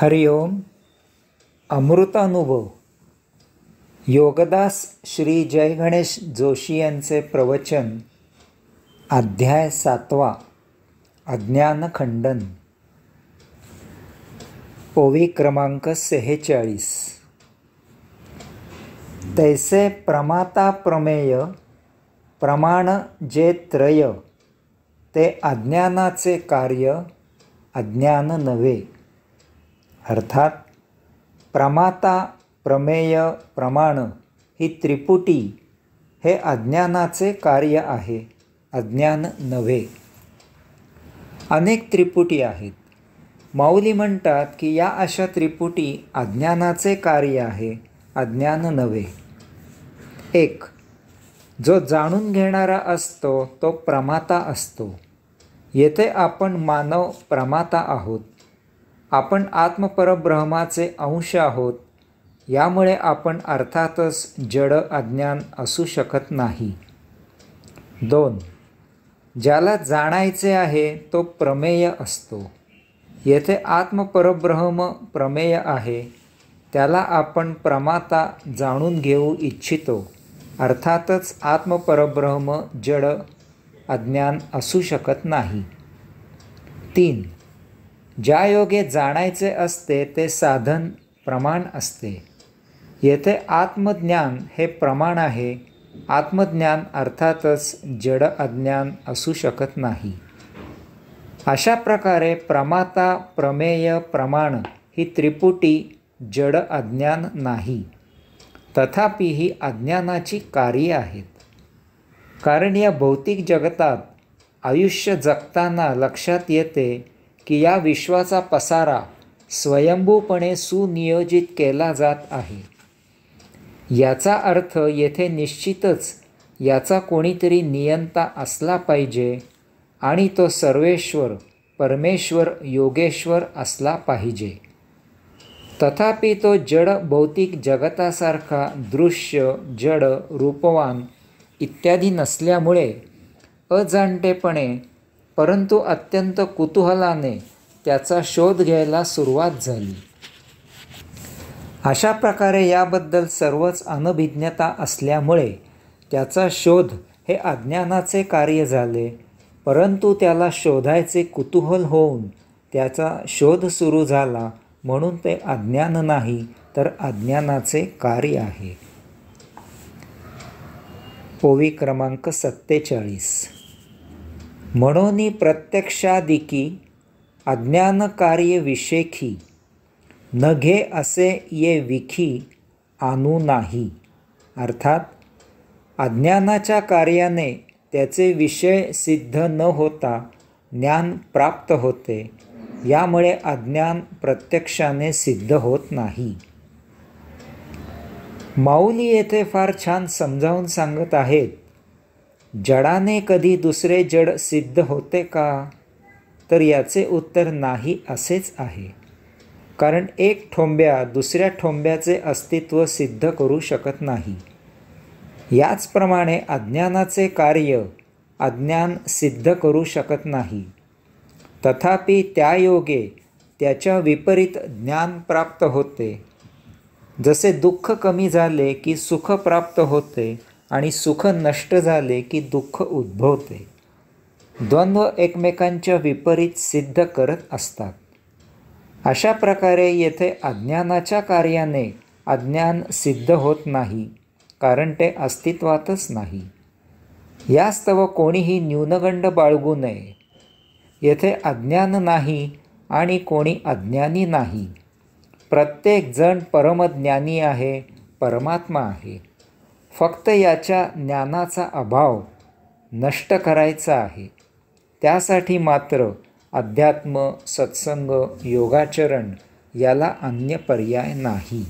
हरिओम. अमृतानुभव. योगदास श्री जय गणेश जोशी यांचे प्रवचन. अध्याय 7. अज्ञानखंडन. ओवी क्रमांक 46. तैसे प्रमाता प्रमेय प्रमाण जे त्रय, ते अज्ञानाचे कार्य अज्ञान नव्हे. अर्थात प्रमाता प्रमेय प्रमाण ही त्रिपुटी हे अज्ञानाचे कार्य आहे, अज्ञान नव्हे. अनेक त्रिपुटी आहेत. माऊली म्हणतात की या अशा त्रिपुटी अज्ञानाचे कार्य आहे, अज्ञान नव्हे. 1. जो जाणून घेणारा असतो तो प्रमाता असतो. येथे आपण मानव प्रमाता आहोत. आपण आत्मपरब्रह्माचे अंश आहोत. यामुळे आपण अर्थातच जड अज्ञान असू शकत नाही. 2. ज्याला जाणायचे आहे तो प्रमेय असतो. येथे आत्मपरब्रह्म प्रमेय आहे. त्याला आपण प्रमाता जाणून घेऊ इच्छितो. अर्थातच आत्मपरब्रह्म जड अज्ञान असू शकत नाही. 3. ज्या योगे जाणायचे असते ते साधन प्रमाण असते. येथे आत्मज्ञान हे प्रमाण आहे. आत्मज्ञान अर्थातच जड अज्ञान असू शकत नाही. अशा प्रकारे प्रमाता प्रमेय प्रमाण ही त्रिपुटी जड अज्ञान नाही. तथापि ही अज्ञानाची कार्ये आहेत. कारण या भौतिक जगतात आयुष्य जगताना लक्षात येते की या विश्वाचा पसारा स्वयंभूपणे सुनियोजित केला जात आहे. याचा अर्थ येथे निश्चितच याचा कोणीतरी नियंता असला पाहिजे आणि तो सर्वेश्वर, परमेश्वर, योगेश्वर असला पाहिजे. तथापि तो जड भौतिक जगतासारखा दृश्य, जड, रूपवान इत्यादी नसल्यामुळे अजाणतेपणे परंतु अत्यंत कुतूहलाने त्याचा शोध घ्यायला सुरुवात झाली. अशा प्रकारे याबद्दल सर्वच अनभिज्ञता असल्यामुळे त्याचा शोध हे अज्ञानाचे कार्य झाले. परंतु त्याला शोधायचे कुतूहल होऊन त्याचा शोध सुरू झाला, म्हणून ते अज्ञान नाही तर अज्ञानाचे कार्य आहे. ओवी क्रमांक 47. म्हणोनी प्रत्यक्षादिकी अज्ञान कार्य विषेखी, न घे असे ये विखी आणू नाही. अर्थात अज्ञानाच्या कार्याने त्याचे विषय सिद्ध न होता ज्ञान प्राप्त होते. यामुळे अज्ञान प्रत्यक्षाने सिद्ध होत नाही. माऊली येथे फार छान समजावून सांगत आहेत. जडाने कधी दुसरे जड सिद्ध होते का? तर याचे उत्तर नाही असेच आहे. कारण एक ठोंब्या दुसऱ्या ठोंब्याचे अस्तित्व सिद्ध करू शकत नाही. याचप्रमाणे अज्ञानाचे कार्य अज्ञान सिद्ध करू शकत नाही. तथापि त्यायोगे त्याच्या विपरीत ज्ञान प्राप्त होते. जसे दुःख कमी झाले की सुख प्राप्त होते आणि सुख नष्ट झाले की दुःख उद्भवते. द्वंद्व एकमेकांच्या विपरीत सिद्ध करत असतात. अशा प्रकारे येथे अज्ञानाच्या कार्याने अज्ञान सिद्ध होत नाही, कारण ते अस्तित्वातच नाही. यास्तव कोणीही न्यूनगंड बाळगू नये. येथे अज्ञान नाही आणि कोणी अज्ञानी नाही. प्रत्येक जण परमज्ञानी आहे, परमात्मा आहे. फक्त याच्या ज्ञानाचा अभाव नष्ट करायचा आहे. त्यासाठी मात्र अध्यात्म, सत्संग, योगाचरण याला अन्य पर्याय नाही.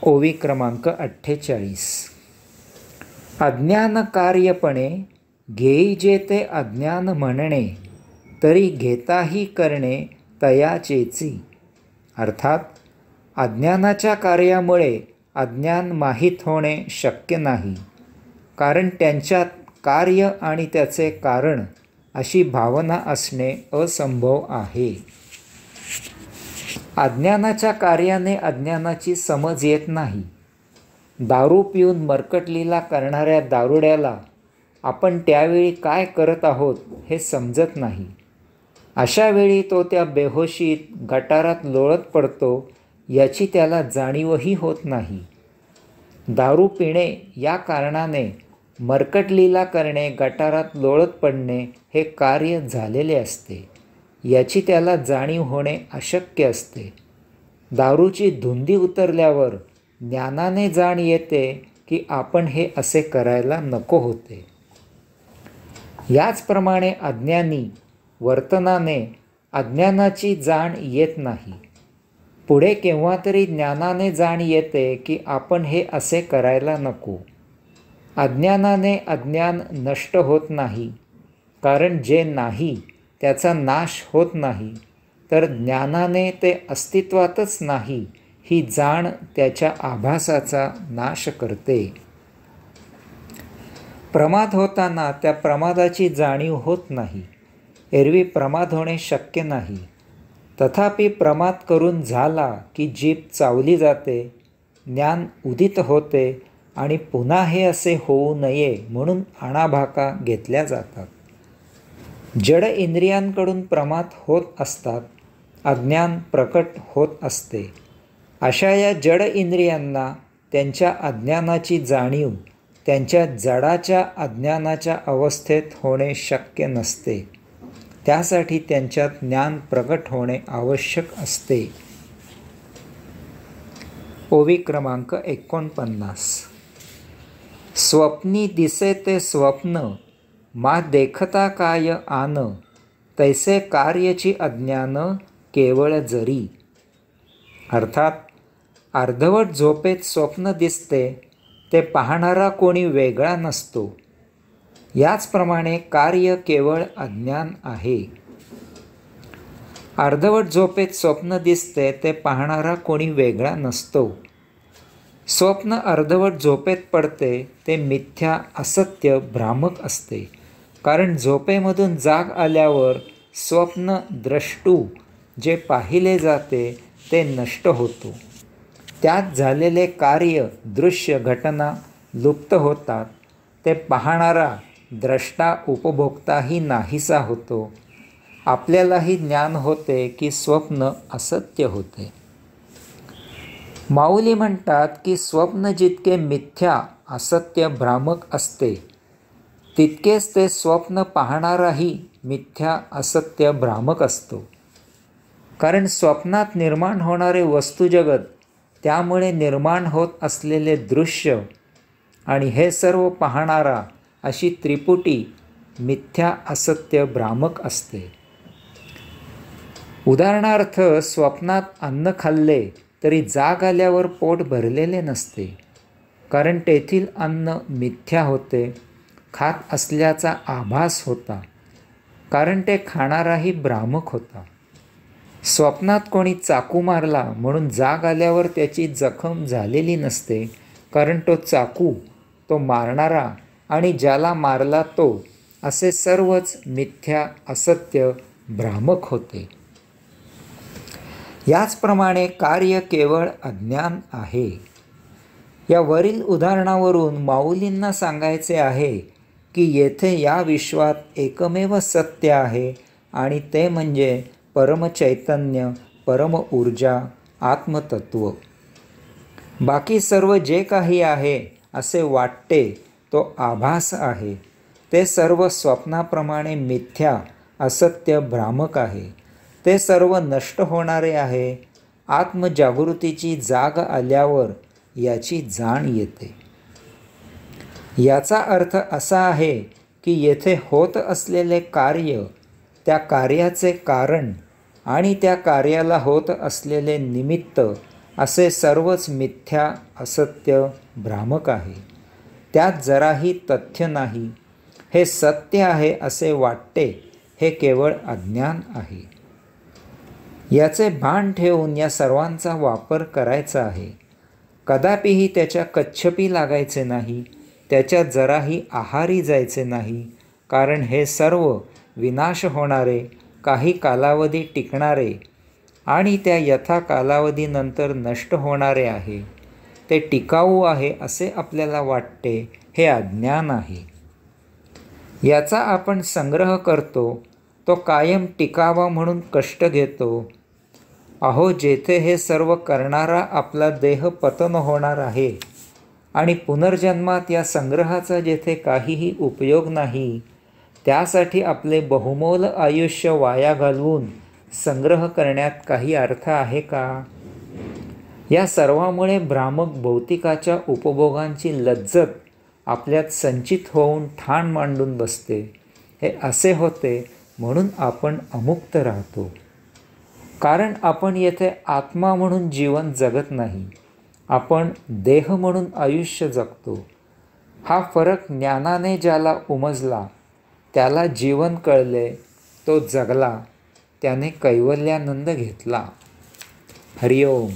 ओवी क्रमांक 48. अज्ञान कार्यपणे घेई जेते अज्ञान म्हणणे, तरी घेताही करणे तयाचेची. अर्थात अज्ञानाच्या कार्यामुळे अज्ञान माहीत होणे शक्य नाही. कारण त्यांच्यात कार्य आणि त्याचे कारण अशी भावना असणे असंभव आहे. अज्ञानाच्या कार्याने अज्ञानाची समज येत नाही. दारू पिऊन मरकटलीला करणाऱ्या दारुड्याला आपण त्यावेळी काय करत आहोत हे समजत नाही. अशा वेळी तो त्या बेहोशीत गटारात लोळत पडतो याची त्याला जाणीवही होत नाही. दारू पिणे या कारणाने मरकटलीला करणे, गटारात लोळत पडणे हे कार्य झालेले असते याची त्याला जाणीव होणे अशक्य असते. दारूची धुंदी उतरल्यावर ज्ञानाने जाण येते की आपण हे असे करायला नको होते. याचप्रमाणे अज्ञानी वर्तनाने अज्ञानाची जाण येत नाही. पुढे केव्हा तरी ज्ञानाने जाण येते की आपण हे असे करायला नको. अज्ञानाने अज्ञान नष्ट होत नाही, कारण जे नाही त्याचा नाश होत नाही, तर ज्ञानाने ते अस्तित्वातच नाही ही जाण त्याच्या आभासाचा नाश करते. प्रमाद होताना त्या प्रमादाची जाणीव होत नाही. एरवी प्रमाद होणे शक्य नाही. तथापि प्रमाद करून झाला की जीभ चावली जाते, ज्ञान उदित होते आणि पुन्हा हे असे होऊ नये म्हणून आणाभाका घेतल्या जातात. जड इंद्रियांकडून प्रमाद होत असतात, अज्ञान प्रकट होत असते. अशा या जड इंद्रियांना त्यांच्या अज्ञानाची जाणीव त्यांच्या जडाच्या अज्ञानाच्या अवस्थेत होणे शक्य नसते. त्यासाठी त्यांच्यात ज्ञान प्रकट होणे आवश्यक असते. ओवी क्रमांक 49. स्वप्नी दिसे ते स्वप्न, मा देखता काय आन, तैसे कार्यची अज्ञान केवळ जरी. अर्थात अर्धवट झोपेत स्वप्न दिसते ते पाहणारा कोणी वेगळा नसतो. याचप्रमाणे कार्य केवळ अज्ञान आहे. अर्धवट झोपेत स्वप्न दिसते ते पाहणारा कोणी वेगळा नसतो. स्वप्न अर्धवट झोपेत पडते ते मिथ्या, असत्य, भ्रामक असते. कारण झोपेमधून जाग आल्यावर स्वप्न द्रष्टू जे पाहिले जाते ते नष्ट होतो. त्यात झालेले कार्य, दृश्य, घटना लुप्त होतात. ते पाहणारा द्रष्टा, उपभोक्ताही नाहीसा होतो. आपल्यालाही ज्ञान होते की स्वप्न असत्य होते. माऊली म्हणतात की स्वप्न जितके मिथ्या, असत्य, भ्रामक असते तितकेच ते स्वप्न पाहणाराही मिथ्या, असत्य, भ्रामक असतो. कारण स्वप्नात निर्माण होणारे वस्तुजगत, त्यामुळे निर्माण होत असलेले दृश्य आणि हे सर्व पाहणारा अशी त्रिपुटी मिथ्या, असत्य, भ्रामक असते. उदाहरणार्थ स्वप्नात अन्न खाल्ले तरी जाग आल्यावर पोट भरलेले नसते, कारण तेथील अन्न मिथ्या होते. खात असल्याचा आभास होता, कारण ते खाणाराही भ्रामक होता. स्वप्नात कोणी चाकू मारला म्हणून जाग आल्यावर त्याची जखम झालेली नसते, कारण तो चाकू, तो मारणारा आणि ज्याला मारला तो असे सर्वच मिथ्या, असत्य, भ्रामक होते. याचप्रमाणे कार्य केवळ अज्ञान आहे. या वरील उदाहरणावरून माऊलींना सांगायचे आहे की येथे या विश्वात एकमेव सत्य आहे आणि ते म्हणजे परमचैतन्य, परम ऊर्जा, आत्मतत्व. बाकी सर्व जे काही आहे असे वाटते तो आभास आहे. ते सर्व स्वप्नाप्रमाणे मिथ्या, असत्य, भ्रामक आहे. ते सर्व नष्ट होणारे आहे. आत्मजागृतीची जाग आल्यावर याची जाण येते. याचा अर्थ असा आहे की येथे होत असलेले कार्य, त्या कार्याचे कारण आणि त्या कार्याला होत असलेले निमित्त असे सर्वच मिथ्या, असत्य, भ्रामक आहे. त्यात जराही तथ्य नाही. हे सत्य आहे असे वाटते, हे केवळ अज्ञान आहे. याचे भान ठेवून या सर्वांचा वापर करायचा आहे. कदापिही त्याच्या कच्छपी लागायचे नाही, त्याच्या जराही आहारी जायचे नाही, कारण हे सर्व विनाश होणारे, काही कालावधी टिकणारे आणि त्या यथा कालावधीनंतर नष्ट होणारे आहे, ते टिकाऊ आहे असे आपल्याला वाटते, हे अज्ञान आहे. याचा आपण संग्रह करतो, तो कायम टिकावा म्हणून कष्ट घेतो. अहो, जेथे हे सर्व करणारा आपला देह पतन होणार आहे आणि पुनर्जन्मात या संग्रहाचा जेथे काहीही उपयोग नाही, त्यासाठी आपले बहुमोल आयुष्य वाया घालवून संग्रह करण्यात काही अर्थ आहे का? या सर्वामुळे भ्रामक भौतिकाच्या उपभोगांची लज्जत आपल्यात संचित होऊन ठाण मांडून बसते. हे असे होते म्हणून आपण अमुक्त राहतो. कारण आपण येथे आत्मा म्हणून जीवन जगत नाही, आपण देह म्हणून आयुष्य जगतो. हा फरक ज्ञानाने ज्याला उमजला, त्याला जीवन कळले, तो जगला, त्याने कैवल्यानंद घेतला. हरिओम.